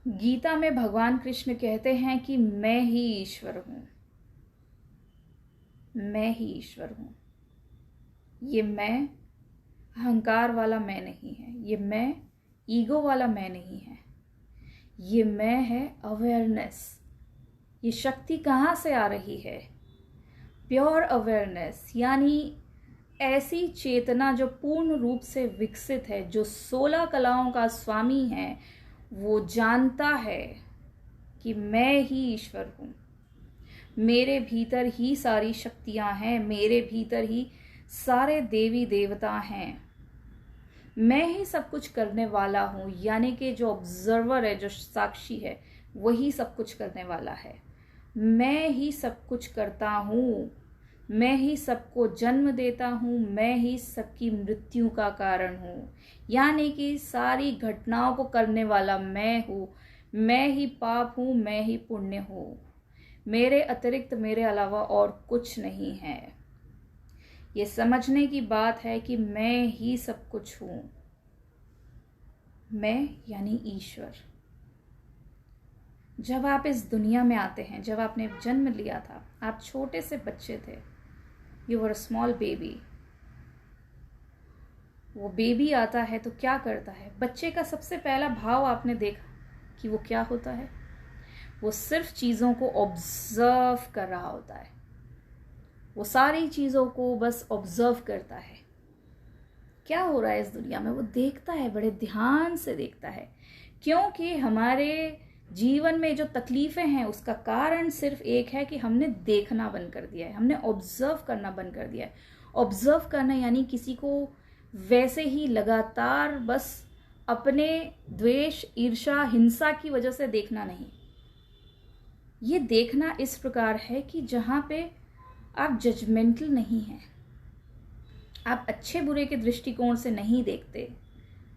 गीता में भगवान कृष्ण कहते हैं कि मैं ही ईश्वर हूं, मैं ही ईश्वर हूं। ये मैं अहंकार वाला मैं नहीं है, ये मैं ईगो वाला मैं नहीं है, ये मैं है अवेयरनेस। ये शक्ति कहाँ से आ रही है? प्योर अवेयरनेस, यानी ऐसी चेतना जो पूर्ण रूप से विकसित है, जो 16 कलाओं का स्वामी है। वो जानता है कि मैं ही ईश्वर हूं, मेरे भीतर ही सारी शक्तियां हैं, मेरे भीतर ही सारे देवी देवता हैं। मैं ही सब कुछ करने वाला हूं, यानी कि जो ऑब्जर्वर है, जो साक्षी है, वही सब कुछ करने वाला है। मैं ही सब कुछ करता हूं, मैं ही सबको जन्म देता हूं, मैं ही सबकी मृत्यु का कारण हूं। यानी कि सारी घटनाओं को करने वाला मैं हूं, मैं ही पाप हूं, मैं ही पुण्य हूं। मेरे अतिरिक्त, मेरे अलावा और कुछ नहीं है। ये समझने की बात है कि मैं ही सब कुछ हूं। मैं यानी ईश्वर। जब आप इस दुनिया में आते हैं, जब आपने जन्म लिया था, आप छोटे से बच्चे थे, you were a small baby. वो बेबी आता है तो क्या करता है? बच्चे का सबसे पहला भाव आपने देखा कि वो क्या होता है? वो सिर्फ चीज़ों को ऑब्जर्व कर रहा होता है। वो सारी चीज़ों को बस ऑब्जर्व करता है, क्या हो रहा है इस दुनिया में, वो देखता है, बड़े ध्यान से देखता है। क्योंकि हमारे जीवन में जो तकलीफें हैं उसका कारण सिर्फ एक है कि हमने देखना बंद कर दिया है, हमने ऑब्जर्व करना बंद कर दिया है। ऑब्जर्व करना यानी किसी को वैसे ही लगातार बस अपने द्वेष, ईर्ष्या, हिंसा की वजह से देखना नहीं। ये देखना इस प्रकार है कि जहां पे आप जजमेंटल नहीं हैं, आप अच्छे बुरे के दृष्टिकोण से नहीं देखते।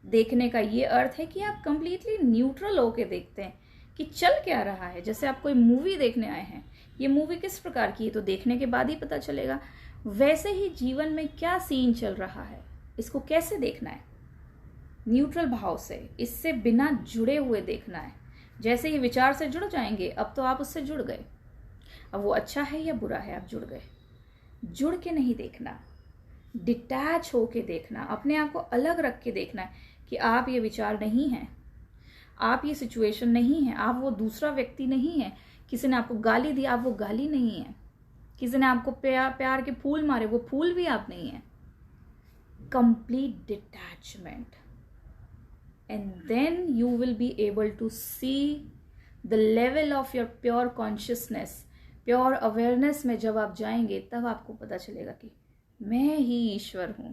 देखने का ये अर्थ है कि आप कंप्लीटली न्यूट्रल होके देखते हैं कि चल क्या रहा है। जैसे आप कोई मूवी देखने आए हैं, ये मूवी किस प्रकार की है तो देखने के बाद ही पता चलेगा। वैसे ही जीवन में क्या सीन चल रहा है, इसको कैसे देखना है? न्यूट्रल भाव से, इससे बिना जुड़े हुए देखना है। जैसे ही विचार से जुड़ जाएंगे, अब तो आप उससे जुड़ गए। अब वो अच्छा है या बुरा है, आप जुड़ गए। जुड़ के नहीं देखना, डिटैच होके देखना, अपने आप को अलग रख के देखना है कि आप ये विचार नहीं हैं, आप ये सिचुएशन नहीं है, आप वो दूसरा व्यक्ति नहीं है। किसी ने आपको गाली दी, आप वो गाली नहीं है। किसी ने आपको प्यार के फूल मारे, वो फूल भी आप नहीं है। Complete detachment, and then you will be able to see the level of your pure consciousness. Pure awareness में जब आप जाएंगे, तब आपको पता चलेगा कि मैं ही ईश्वर हूं।